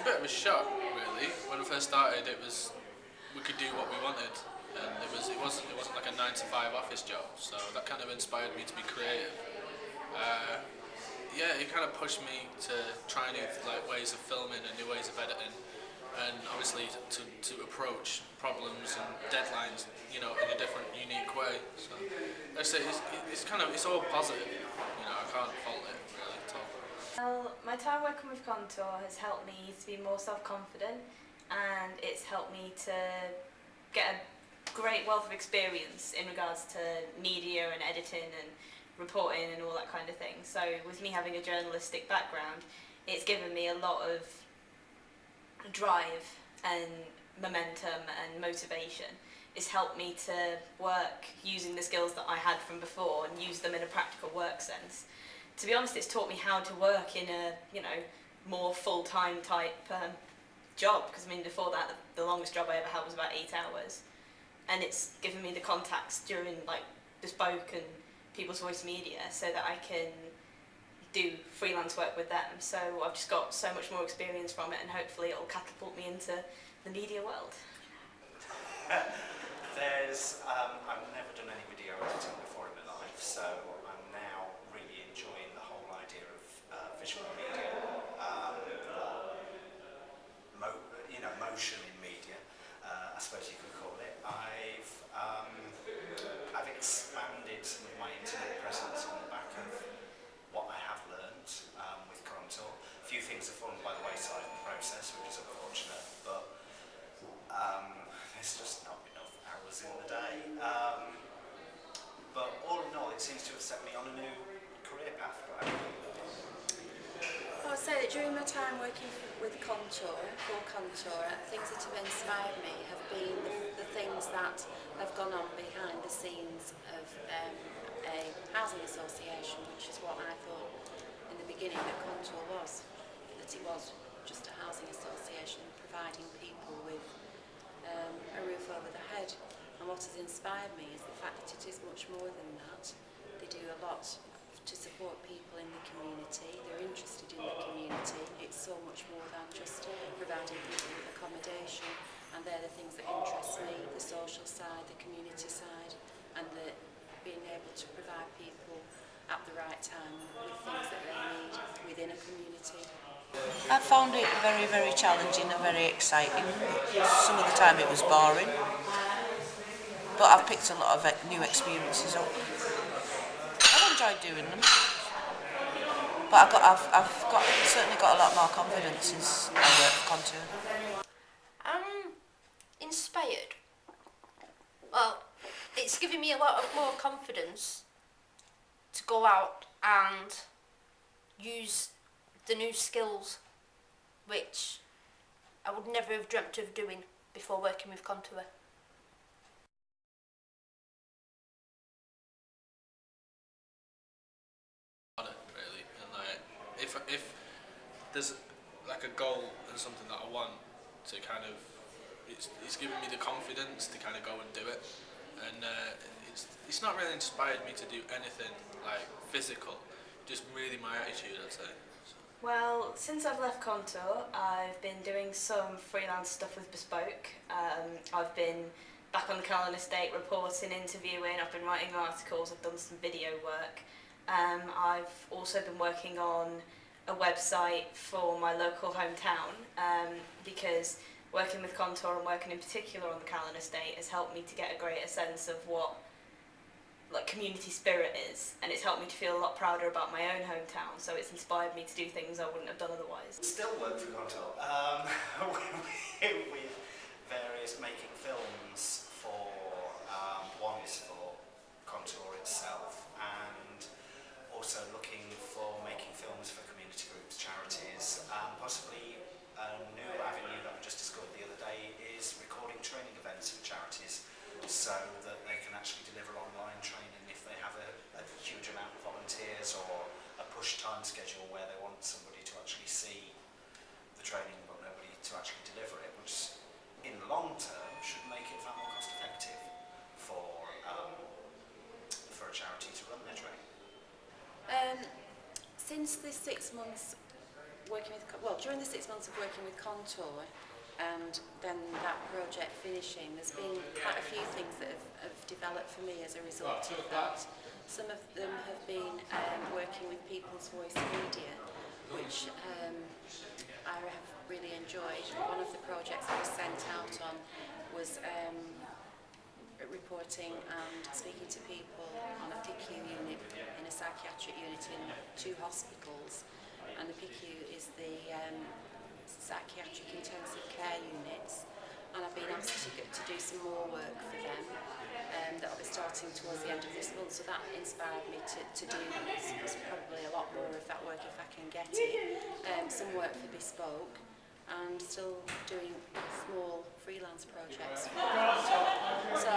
a bit of a shock, really. When I first started, it was we could do what we wanted, and it wasn't like a 9 to 5 office job. So that kind of inspired me to be creative. Uh, yeah, it kind of pushed me to try new like ways of filming and new ways of editing, and obviously to approach problems and deadlines, in a different, unique way. So I say it's all positive. I can't fault it really at all. Well, my time working with Contour has helped me to be more self-confident, and it's helped me to get a great wealth of experience in regards to media and editing and reporting and all that kind of thing. So with me having a journalistic background, it's given me a lot of drive and momentum and motivation. It's helped me to work using the skills that I had from before and use them in a practical work sense. To be honest, it's taught me how to work in a more full-time type job, because before that the longest job I ever had was about 8 hours, and it's given me the contacts during like Bespoke and People's Voice Media so that I can do freelance work with them. So I've just got so much more experience from it, and hopefully it'll catapult me into the media world. I've never done any video editing before in my life, so I'm now really enjoying the whole idea of visual media, motion in media, I suppose you could call it. I've expanded some of my internet presence on the back of what I have learned with Contour. A few things have fallen by the wayside in the process, which is unfortunate, but there's just not enough hours in the day. But all in all, it seems to have set me on a new career path. I would say that during my time working with Contour, things that have inspired me have been the things that have gone on behind the scenes of a housing association, which is what I thought in the beginning that Contour was. That it was just a housing association providing people with a roof over their head. And what has inspired me is the fact that it is much more than that. They do a lot to support people in the community. They're interested in the community. It's so much more than just providing people with accommodation. And they're the things that interest me, the social side, the community side, and being able to provide people at the right time with things that they need within a community. I found it very, very challenging and very exciting. Some of the time it was boring, but I've picked a lot of new experiences up. I've enjoyed doing them, but I've certainly got a lot more confidence since I worked for Contour. Inspired. Well, it's given me a lot of more confidence to go out and use the new skills which I would never have dreamt of doing before working with Contour. Really, and if there's like a goal and something that I want to kind of, it's given me the confidence to kind of go and do it, and it's not really inspired me to do anything like physical, just really my attitude, I'd say. Well, since I've left Contour, I've been doing some freelance stuff with Bespoke. I've been back on the Callan estate reporting, interviewing, I've been writing articles, I've done some video work. I've also been working on a website for my local hometown, because working with Contour and working in particular on the Callan estate has helped me to get a greater sense of what community spirit is, and it's helped me to feel a lot prouder about my own hometown, so it's inspired me to do things I wouldn't have done otherwise. Still work for Contour with various making films for one is for Contour itself, and also looking for making films for community groups, charities, possibly a new avenue that I just discovered the other day is recording training events for charities, so that they can actually deliver online training if they have a huge amount of volunteers or a push time schedule where they want somebody to actually see the training but nobody to actually deliver it, which in the long term should make it far more cost effective for a charity to run their training. Since the 6 months working with, during the 6 months of working with Contour and then that project finishing, there's been quite a few things that have developed for me as a result of that. Some of them have been working with People's Voice Media, which I have really enjoyed. One of the projects I was sent out on was reporting and speaking to people on a PICU unit, in a psychiatric unit in 2 hospitals, and the PICU is the psychiatric intensive care units, and I've been asked to do some more work for them that I'll be starting towards the end of this month, so that inspired me to do probably a lot more of that work if I can get it. Some work for Bespoke, and still doing small freelance projects. So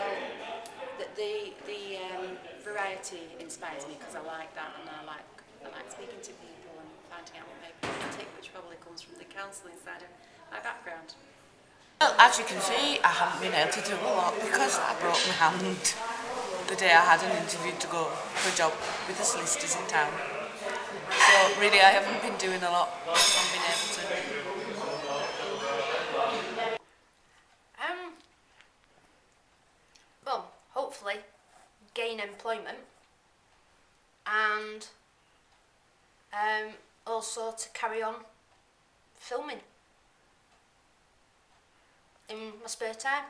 the variety inspires me because I like that, and I like speaking to people and finding out what makes them tick, which probably comes from the counselling side of my background. Well, as you can see, I haven't been able to do a lot because I broke my hand the day I had an interview to go for a job with the solicitors in town. So really I haven't been doing a lot. I haven't been able to. Well, hopefully gain employment, and also to carry on filming in my spare time.